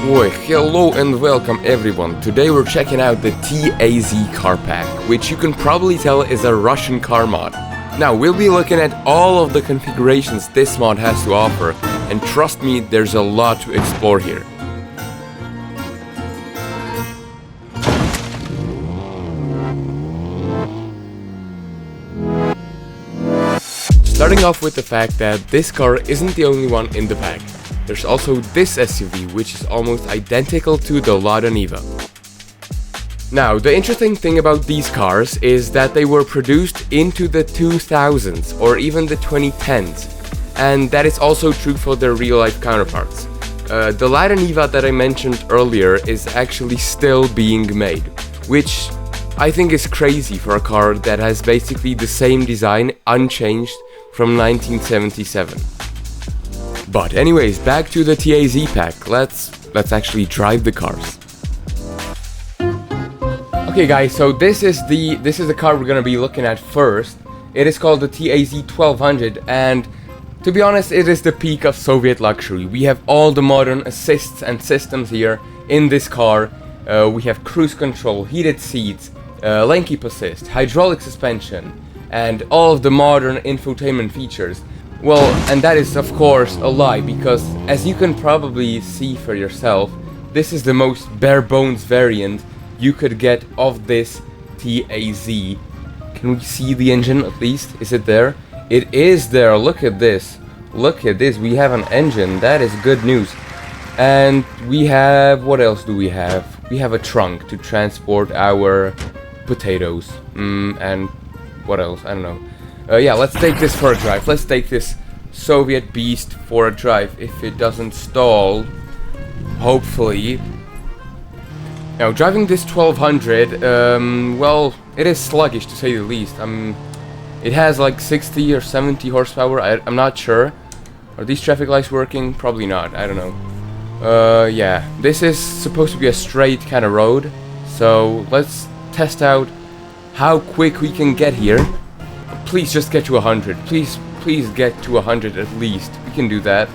Boy, hello and welcome everyone. Today we're checking out the TAZ car pack, which you can probably tell is a Russian car mod. Now we'll be looking at all of the configurations this mod has to offer, and trust me, there's a lot to explore here. Starting off with the fact that this car isn't the only one in the pack. There's also this SUV, which is almost identical to the Lada Niva. Now, the interesting thing about these cars is that they were produced into the 2000s or even the 2010s, and that is also true for their real-life counterparts. The Lada Niva that I mentioned earlier is actually still being made, which I think is crazy for a car that has basically the same design unchanged from 1977. But anyways, back to the TAZ pack. Let's actually drive the cars. Okay guys, so this is the car we're gonna be looking at first. It is called the TAZ 1200, and to be honest, it is the peak of Soviet luxury. We have all the modern assists and systems here in this car. We have cruise control, heated seats, lane keep assist, hydraulic suspension, and all of the modern infotainment features. Well, and that is of course a lie, because as you can probably see for yourself, this is the most bare bones variant you could get of this TAZ. Can we see the engine at least? Is it there? It is there. Look at this. Look at this. We have an engine. That is good news. And we have, what else do we have? We have a trunk to transport our potatoes. And what else? I don't know. Yeah, let's take this for a drive. Let's take this Soviet beast for a drive. If it doesn't stall, hopefully. Now, driving this 1200, well, it is sluggish to say the least. It has like 60 or 70 horsepower. I'm not sure. Are these traffic lights working? Probably not. I don't know. Yeah, this is supposed to be a straight kind of road. So let's test out how quick we can get here. Please just get to 100. Please get to 100 at least. We can do that.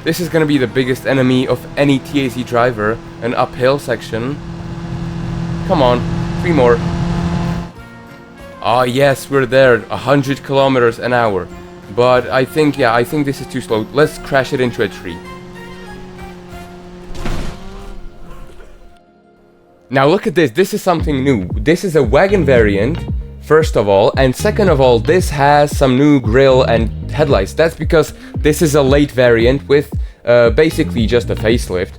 This is gonna be the biggest enemy of any TAZ driver, an uphill section. Come on, 3 more. Ah yes, we're there, 100 kilometers an hour. But I think this is too slow. Let's crash it into a tree. Now look at this, this is something new. This is a wagon variant, first of all, and second of all, this has some new grille and headlights. That's because this is a late variant with basically just a facelift,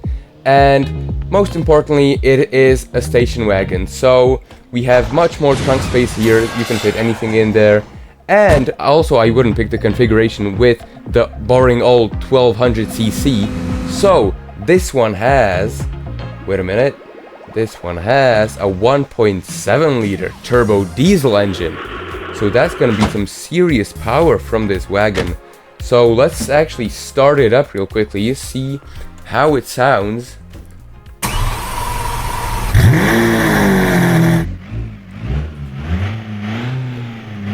and most importantly, it is a station wagon, so we have much more trunk space here. You can fit anything in there, and also I wouldn't pick the configuration with the boring old 1200cc. So this one has, wait a minute, this one has a 1.7 liter turbo diesel engine. So that's gonna be some serious power from this wagon. So let's actually start it up real quickly, see how it sounds.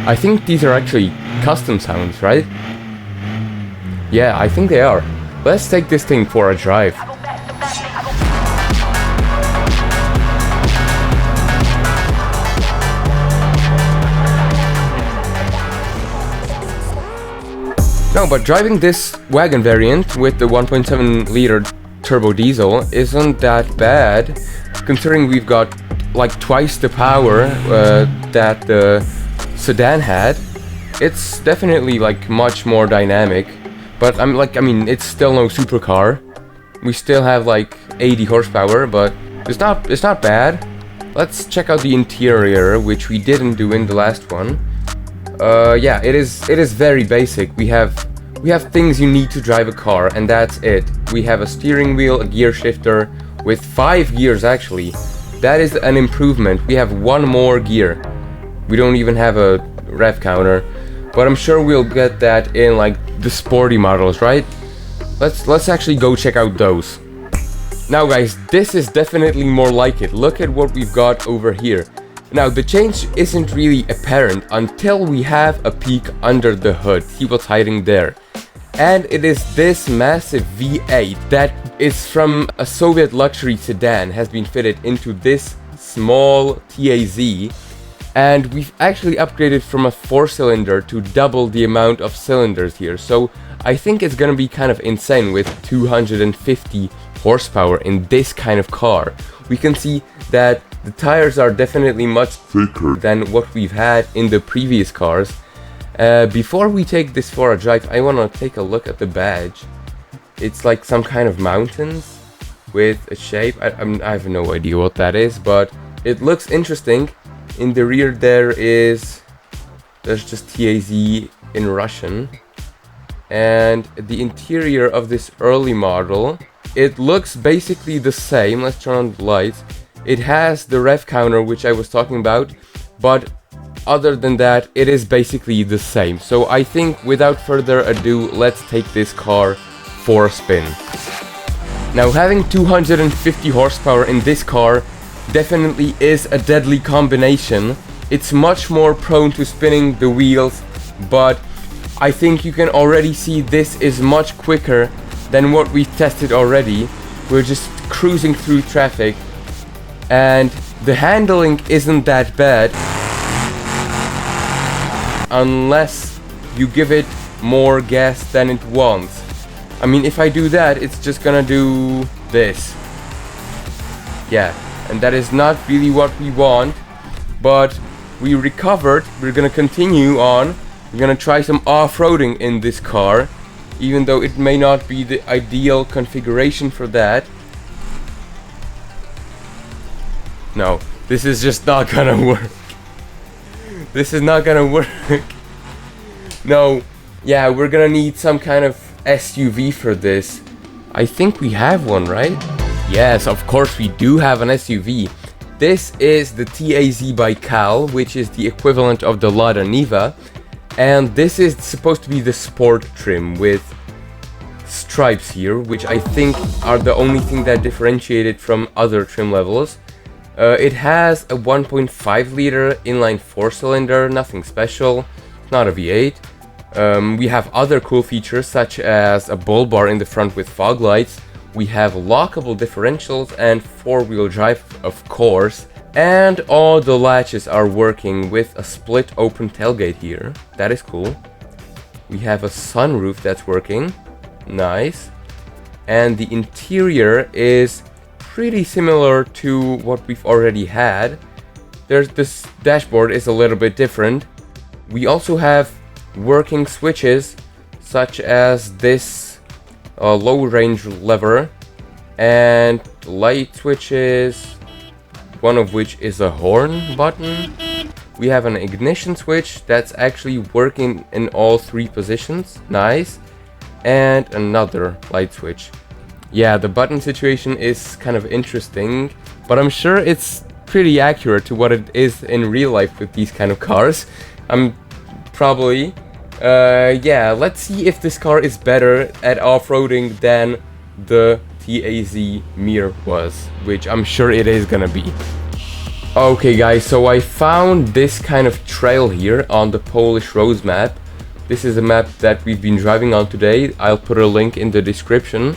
I think these are actually custom sounds, right? Yeah, I think they are. Let's take this thing for a drive. No, but driving this wagon variant with the 1.7 liter turbo diesel isn't that bad, considering we've got like twice the power that the sedan had. It's definitely like much more dynamic, but I mean, it's still no supercar. We still have like 80 horsepower, but it's not bad. Let's check out the interior, which we didn't do in the last one. Yeah, it is very basic. We have things you need to drive a car, and that's it. We have a steering wheel, a gear shifter with 5 gears actually. That is an improvement. We have 1 more gear. We don't even have a rev counter, but I'm sure we'll get that in like the sporty models, right? Let's actually go check out those. Now guys, this is definitely more like it. Look at what we've got over here. Now the change isn't really apparent until we have a peek under the hood. See what's hiding there. And it is this massive V8 that is from a Soviet luxury sedan, has been fitted into this small TAZ, and we've actually upgraded from a 4-cylinder to double the amount of cylinders here. So I think it's gonna be kind of insane with 250 horsepower in this kind of car. We can see that the tires are definitely much thicker than what we've had in the previous cars. Before we take this for a drive, I want to take a look at the badge. It's like some kind of mountains with a shape. I have no idea what that is, but it looks interesting. In the rear there's just TAZ in Russian. And the interior of this early model, it looks basically the same. Let's turn on the lights. It has the rev counter, which I was talking about, but other than that, it is basically the same. So I think without further ado, let's take this car for a spin. Now, having 250 horsepower in this car definitely is a deadly combination. It's much more prone to spinning the wheels, but I think you can already see this is much quicker than what we've tested already. We're just cruising through traffic, and the handling isn't that bad unless you give it more gas than it wants. I mean, if I do that, it's just gonna do this. Yeah, and that is not really what we want, but we recovered. We're gonna continue on. We're gonna try some off-roading in this car, even though it may not be the ideal configuration for that. No, this is just not gonna work. This is not gonna work. No, yeah, we're gonna need some kind of SUV for this. I think we have one, right? Yes, of course we do have an SUV. This is the TAZ by Cal, which is the equivalent of the Lada Niva. And this is supposed to be the sport trim with stripes here, which I think are the only thing that differentiate it from other trim levels. It has a 1.5 liter inline 4-cylinder, nothing special, not a V8. We have other cool features such as a bull bar in the front with fog lights. We have lockable differentials and 4-wheel drive, of course. And all the latches are working with a split open tailgate here. That is cool. We have a sunroof that's working. Nice. And the interior is pretty similar to what we've already had. This dashboard is a little bit different. We also have working switches such as this low range lever and light switches, one of which is a horn button. We have an ignition switch that's actually working in all 3 positions. Nice. And another light switch. Yeah, the button situation is kind of interesting, but I'm sure it's pretty accurate to what it is in real life with these kind of cars. Probably. Yeah, let's see if this car is better at off-roading than the TAZ Mir was, which I'm sure it is gonna be. Okay guys, so I found this kind of trail here on the Polish roads map. This is a map that we've been driving on today. I'll put a link in the description.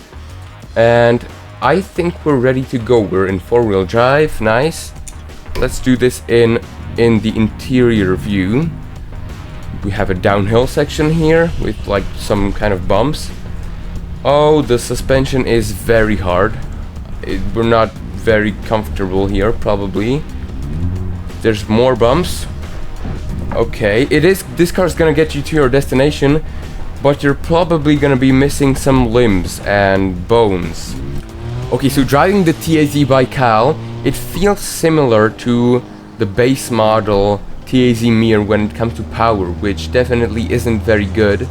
And I think we're ready to go. We're in 4-wheel drive, nice. Let's do this in the interior view. We have a downhill section here with like some kind of bumps. Oh, the suspension is very hard. We're not very comfortable here, probably. There's more bumps. Okay, this car's gonna get you to your destination, but you're probably gonna be missing some limbs and bones. Okay, so driving the TAZ by Cal, it feels similar to the base model TAZ Mir when it comes to power, which definitely isn't very good.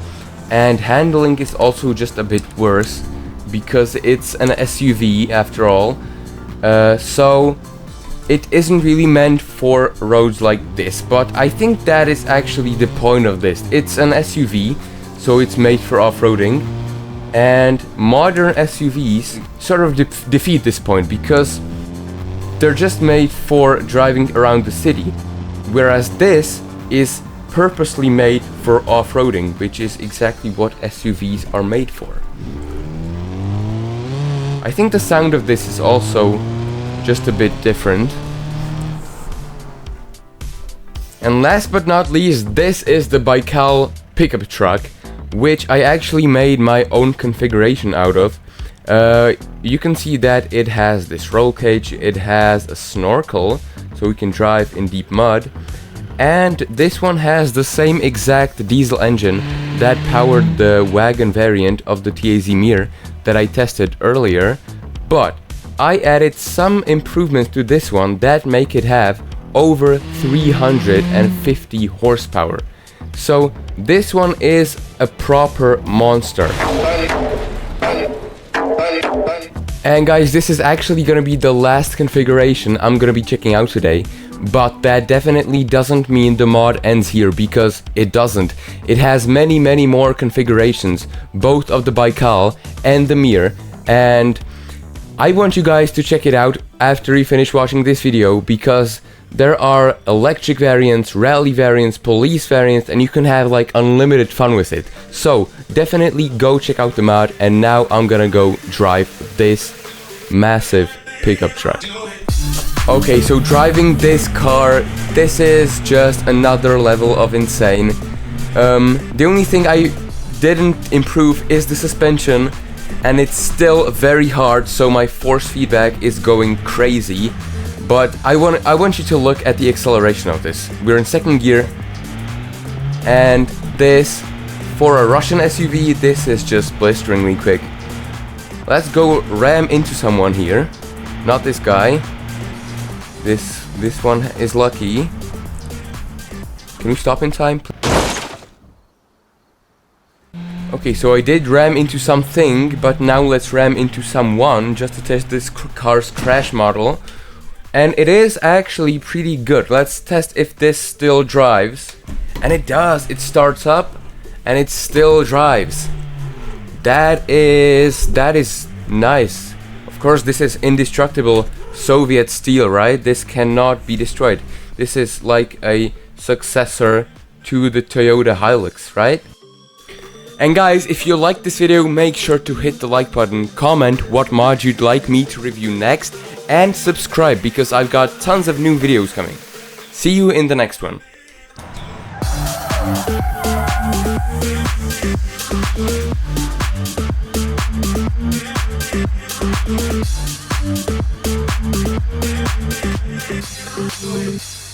And handling is also just a bit worse, because it's an SUV after all. So it isn't really meant for roads like this, but I think that is actually the point of this. It's an SUV, so it's made for off-roading, and modern SUVs sort of defeat this point because they're just made for driving around the city, whereas this is purposely made for off-roading, which is exactly what SUVs are made for. I think the sound of this is also just a bit different. And last but not least, this is the Baikal pickup truck, which I actually made my own configuration out of. You can see that it has this roll cage, it has a snorkel, so we can drive in deep mud, and this one has the same exact diesel engine that powered the wagon variant of the TAZ Mir that I tested earlier, but I added some improvements to this one that make it have over 350 horsepower. So this one is a proper monster. And guys, this is actually gonna be the last configuration I'm gonna be checking out today. But that definitely doesn't mean the mod ends here, because it doesn't. It has many more configurations, both of the Baikal and the Mir, and I want you guys to check it out after you finish watching this video, because there are electric variants, rally variants, police variants, and you can have like unlimited fun with it. So definitely go check out the mod, and now I'm gonna go drive this massive pickup truck. Okay, so driving this car, this is just another level of insane. The only thing I didn't improve is the suspension, and it's still very hard, so my force feedback is going crazy. But I want you to look at the acceleration of this. We're in second gear, and this, for a Russian SUV, this is just blisteringly quick. Let's go ram into someone here. Not this guy. This one is lucky. Can we stop in time? Okay, so I did ram into something, but now let's ram into someone just to test this car's crash model. And it is actually pretty good. Let's test if this still drives. And it does. It starts up and it still drives. That is nice. Of course, this is indestructible Soviet steel, right? This cannot be destroyed. This is like a successor to the Toyota Hilux, right? And guys, if you liked this video, make sure to hit the like button, comment what mod you'd like me to review next, and subscribe, because I've got tons of new videos coming. See you in the next one. Thank you.